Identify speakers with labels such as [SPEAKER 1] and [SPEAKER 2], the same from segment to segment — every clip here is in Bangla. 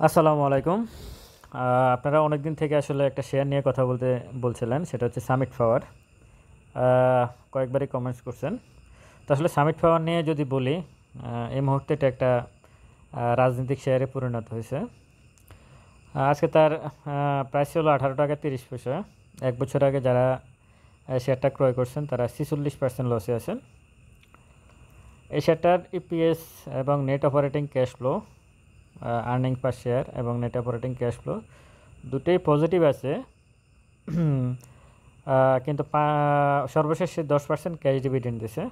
[SPEAKER 1] আসসালামু আলাইকুম। আপনারা অনেকদিন থেকে আসলে একটা শেয়ার নিয়ে কথা বলছিলেন, সেটা হচ্ছে সামিট পাওয়ার। কয়েকবারই কমেন্টস করছেন। তো আসলে সামিট পাওয়ার নিয়ে যদি বলি, এই মুহূর্তে এটা একটা রাজনৈতিক শেয়ারে পরিণত হয়েছে। আজকে তার প্রাইস ছিল 18 টাকা 30 পয়সা। 1 বছর আগে যারা শেয়ারটা ক্রয় করছেন তারা 46% লসে আছেন। এই শেয়ারটার ইপিএস এবং net operating cash flow, earning পার শেয়ার এবং নেট অপারেটিং ক্যাশ ফ্লো দুটোই পজিটিভ আছে। কিন্তু সর্বশেষ সে 10% ক্যাশ ডিভিডেন্ড দিছে।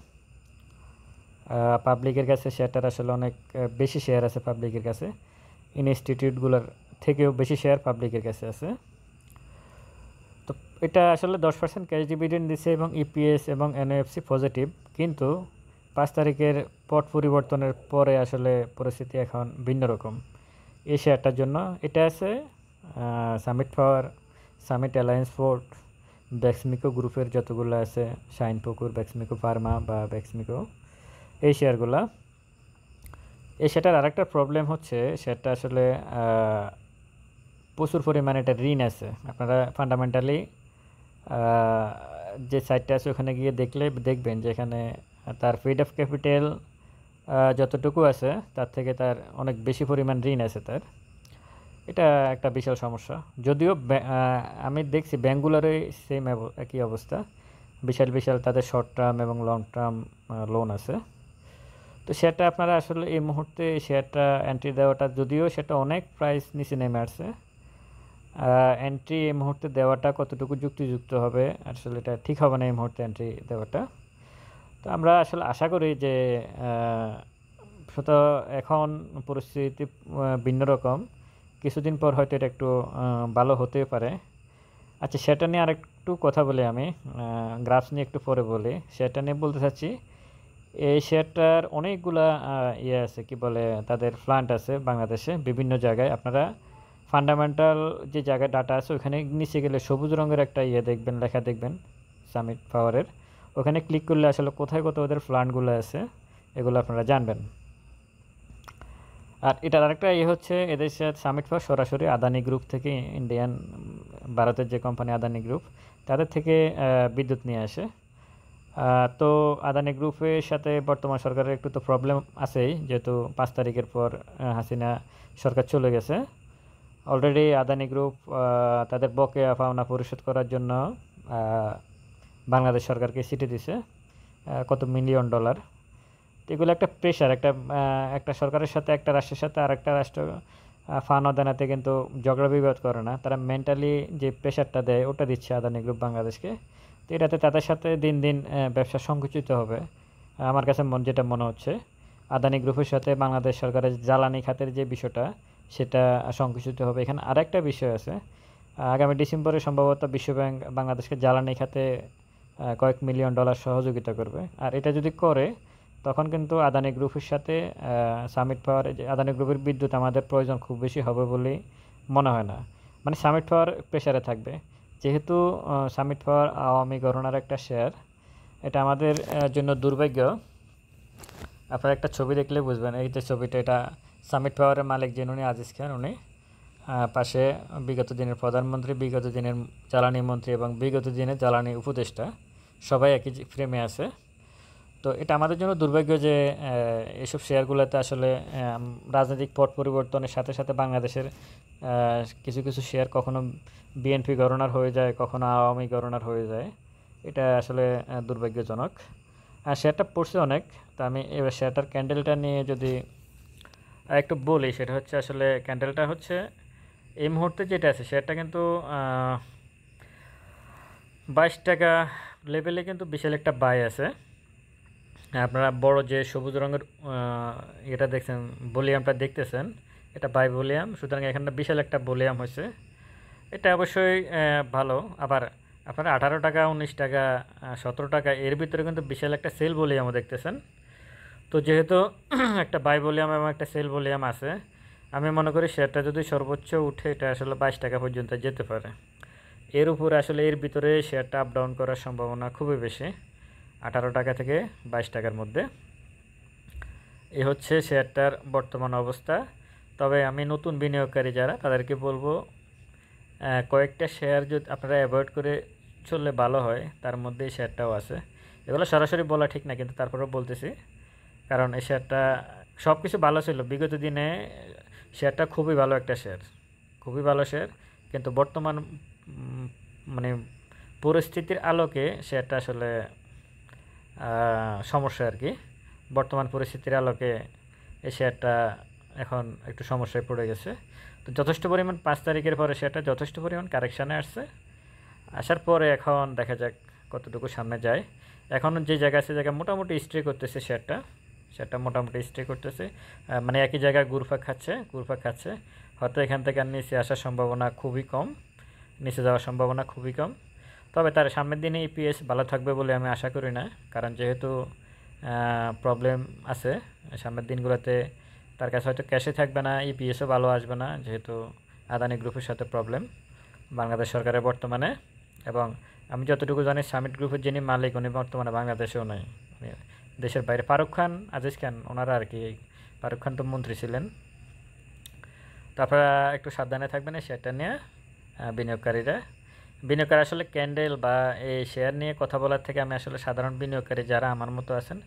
[SPEAKER 1] পাবলিকের কাছে শেয়ারটার আসলে অনেক বেশি শেয়ার আছে পাবলিকের কাছে। ইনস্টিটিউটগুলোর থেকেও বেশি শেয়ার পাবলিকের কাছে আছে। তো এটা আসলে 10% ক্যাশ ডিভিডেন্ড দিছে এবং ইপিএস এবং এনএফসি পজিটিভ। কিন্তু 5 তারিখের পট পরিবর্তনের পরে আসলে পরিস্থিতি এখন ভিন্ন রকম। এই শেয়ারটার জন্য এটা আছে সামিট পাওয়ার, সামিট অ্যালায়েন্স ফোর্ট, ব্যাক্সমিকো গ্রুপের যতগুলো আছে, শাইন পুকুর, ব্যাক্সমিকো ফার্মা বা ব্যাক্সমিকো, এই শেয়ারগুলা। এই শেয়ারটার আরেকটা প্রবলেম হচ্ছে শেয়ারটা আসলে প্রচুর পরিমাণে এটা ঋণ আছে। আপনারা ফান্ডামেন্টালি যে সাইটটা আছে ওখানে গিয়ে দেখবেন যে এখানে তার ফিড অফ ক্যাপিটাল যতটুকু আছে তার থেকে তার অনেক বেশি পরিমাণ ঋণ আছে তার। এটা একটা বিশাল সমস্যা। যদিও আমি দেখছি ব্যাঙ্কগুলোরই সেম একই অবস্থা, বিশাল বিশাল তাদের শর্ট টার্ম এবং লং টার্ম লোন আছে। তো সেটা আপনারা আসলে এই মুহূর্তে শেয়ারটা এন্ট্রি দেওয়াটা, যদিও সেটা অনেক প্রাইস নিচে নেমে আসছে, এন্ট্রি এই মুহূর্তে দেওয়াটা কতটুকু যুক্তিযুক্ত হবে আসলে এটা ঠিক হবে না এই মুহূর্তে এন্ট্রি দেওয়াটা। তো আমরা আসলে আশা করি যে এখন পরিস্থিতি ভিন্ন রকম, কিছুদিন পর হয়তো এটা একটু ভালো হতে পারে। আচ্ছা, সেটা নিয়ে আরেকটু কথা বলি আমি, গ্রাফস নিয়ে একটু পরে বলি। সেটা নিয়ে বলতে চাচ্ছি, এই শেয়ারটার অনেকগুলা ইয়ে আছে, কি বলে, তাদের প্ল্যান্ট আছে বাংলাদেশে বিভিন্ন জায়গায়। আপনারা ফান্ডামেন্টাল যে জায়গায় ডাটা আছে ওখানে নিচে গেলে সবুজ রঙের একটা ইয়ে দেখবেন, লেখা দেখবেন সামিট পাওয়ারের। ওখানে ক্লিক করলে আসলে কোথায় ওদের প্ল্যান্টগুলো আছে এগুলো আপনারা জানবেন। আর এটার আরেকটা ইয়ে হচ্ছে, এদের সাথে সামিট পাওয়ার সরাসরি আদানি গ্রুপ থেকে, ভারতের যে কোম্পানি আদানি গ্রুপ, তাদের থেকে বিদ্যুৎ নিয়ে আসে। তো আদানি গ্রুপের সাথে বর্তমান সরকারের একটু তো প্রবলেম আছেই, যেহেতু 5 তারিখের পর হাসিনা সরকার চলে গেছে। অলরেডি আদানি গ্রুপ তাদের বকেয়া পাওনা পরিশোধ করার জন্য বাংলাদেশ সরকারকে চিঠি দিছে কত মিলিয়ন ডলার। তো এগুলো একটা প্রেশার, একটা সরকারের সাথে, একটা রাষ্ট্রের সাথে আর একটা রাষ্ট্র ফান্ড দেনাতে কিন্তু ঝগড়া বিবাদ করে না, তারা মেন্টালি যে প্রেশারটা দেয় ওটা দিচ্ছে আদানি গ্রুপ বাংলাদেশকে। তো এটাতে তাদের সাথে দিন দিন ব্যবসা সংকুচিত হবে। আমার কাছে যেটা মনে হচ্ছে, আদানি গ্রুপের সাথে বাংলাদেশ সরকারের জ্বালানি খাতের যে বিষয়টা সেটা সংকুচিত হবে। এখানে আরেকটা বিষয় আছে, আগামী ডিসেম্বরে সম্ভবত বিশ্বব্যাংক বাংলাদেশকে জ্বালানি খাতে কয়েক মিলিয়ন ডলার সহযোগিতা করবে। আর এটা যদি করে তখন কিন্তু আদানি গ্রুপের সাথে সামিট পাওয়ার, আদানি গ্রুপের বিদ্যুৎ আমাদের প্রয়োজন খুব বেশি হবে বলে মনে হয় না। মানে সামিট পাওয়ার প্রেশারে থাকবে, যেহেতু সামিট পাওয়ার আওয়ামী গণনার একটা শেয়ার। এটা আমাদের জন্য দুর্ভাগ্য। আপনারা একটা ছবি দেখলে বুঝবেন, এই যে ছবিটা, এটা সামিট পাওয়ারের মালিক যিনি, উনি আজিজ খান, উনি পাশে বিগত দিনের প্রধানমন্ত্রী, বিগত দিনের জ্বালানি মন্ত্রী এবং বিগত দিনের জ্বালানি উপদেষ্টা সবাই একই ফ্রেমে আছে। তো এটা আমাদের জন্য দুর্ভাগ্য যে এইসব শেয়ারগুলোতে আসলে রাজনৈতিক পট পরিবর্তনের সাথে সাথে বাংলাদেশের কিছু কিছু শেয়ার কখনো বিএনপি গভর্নর হয়ে যায়, কখনো আওয়ামী গভর্নর হয়ে যায়। এটা আসলে দুর্ভাগ্যজনক। আর শেয়ারটা পড়ছে অনেক। তো আমি এবার শেয়ারটার ক্যান্ডেলটা নিয়ে যদি একটু বলি, সেটা হচ্ছে আসলে ক্যান্ডেলটা হচ্ছে এই মুহূর্তে যেটা আছে শেয়ারটা কিন্তু 22 টাকা লেভেলে কিন্তু বিশাল একটা বাই আছে। আপনারা বড় যে সবুজ রঙের এটা দেখছেন, ভলিউমটা দেখতেছেন, এটা বাই ভলিউম, সুতরাং এখানে বিশাল একটা ভলিউম হয়েছে। এটা অবশ্যই ভালো। আবার আপনারা 18 টাকা 19 টাকা 17 টাকা এর ভিতরে কিন্তু বিশাল একটা সেল ভলিউমও দেখতেছেন। তো যেহেতু একটা বাই ভলিউম এবং একটা সেল ভলিউম আছে, আমি মনে করি শেয়ারটা যদি সর্বোচ্চ উঠে এটা আসলে 22 টাকা পর্যন্ত যেতে পারে। এর উপরে আসলে এর ভিতরে শেয়ারটা আপ ডাউন করার সম্ভাবনা খুবই বেশি, 18 টাকা থেকে 22 টাকার মধ্যে। এ হচ্ছে শেয়ারটার বর্তমান অবস্থা। তবে আমি নতুন বিনিয়োগকারী যারা তাদেরকে বলবো কয়েকটা শেয়ার যদি আপনারা অ্যাভয়েড করে চললে ভালো হয়, তার মধ্যে এই শেয়ারটাও আছে। এগুলো সরাসরি বলা ঠিক না, কিন্তু তারপরেও বলতেছি, কারণ এই শেয়ারটা সব কিছু ভালো ছিল বিগত দিনে। শেয়ারটা খুবই ভালো একটা শেয়ার, খুবই ভালো শেয়ার, কিন্তু বর্তমান মানে পরিস্থিতির আলোকে শেয়ারটা আসলে সমস্যা আর কি। বর্তমান পরিস্থিতির আলোকে এই শেয়ারটা এখন একটু সমস্যায় পড়ে গেছে। তো যথেষ্ট পরিমাণ 5 তারিখের পরে শেয়ারটা যথেষ্ট পরিমাণ কারেকশানে আসছে। আসার পরে এখন দেখা যাক কতটুকু সামনে যায়। এখন যে জায়গা আছে জায়গা মোটামুটি স্টে করতেছে শেয়ারটা মোটামুটি স্টে করতেছে, মানে একই জায়গায় ঘুরপাক খাচ্ছে। হয়তো এখান থেকে আর নিচে আসার সম্ভাবনা খুবই কম, নিচে যাওয়ার সম্ভাবনা খুবই কম। তবে তার সামনের দিনে ইপিএস ভালো থাকবে বলে আমি আশা করি না, কারণ যেহেতু প্রবলেম আছে সামনের দিনগুলোতে, তার কাছে হয়তো ক্যাশে থাকবে না, ইপিএসও ভালো আসবে না, যেহেতু আদানি গ্রুপের সাথে প্রবলেম বাংলাদেশ সরকারের বর্তমানে। এবং আমি যতটুকু জানি সামিট গ্রুপের যিনি মালিক উনি বর্তমানে বাংলাদেশেও নাই, উনি দেশের বাইরে। ফারুক খান, আজিজ খান ওনারা আর কি, ফারুক খান তো মন্ত্রী ছিলেন। তো আপনারা একটু সাবধানে থাকবেন এই শেয়ারটা নিয়ে। বিনিয়োগকারী আসলে ক্যান্ডেল বা এই শেয়ার নিয়ে কথা বলার থেকে আমি আসলে সাধারণ বিনিয়োগকারী যারা আমার মতো আছেন,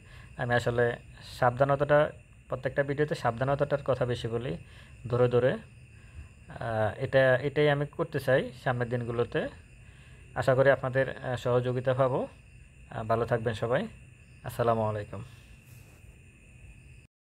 [SPEAKER 1] আমি আসলে সাবধানতাটা, প্রত্যেকটা ভিডিওতে সাবধানতাটার কথা বেশি বলি, ধরে ধরে। এটাই আমি করতে চাই সামনের দিনগুলোতে। আশা করি আপনাদের সহযোগিতা পাবো। ভালো থাকবেন সবাই। আসসালামু আলাইকুম।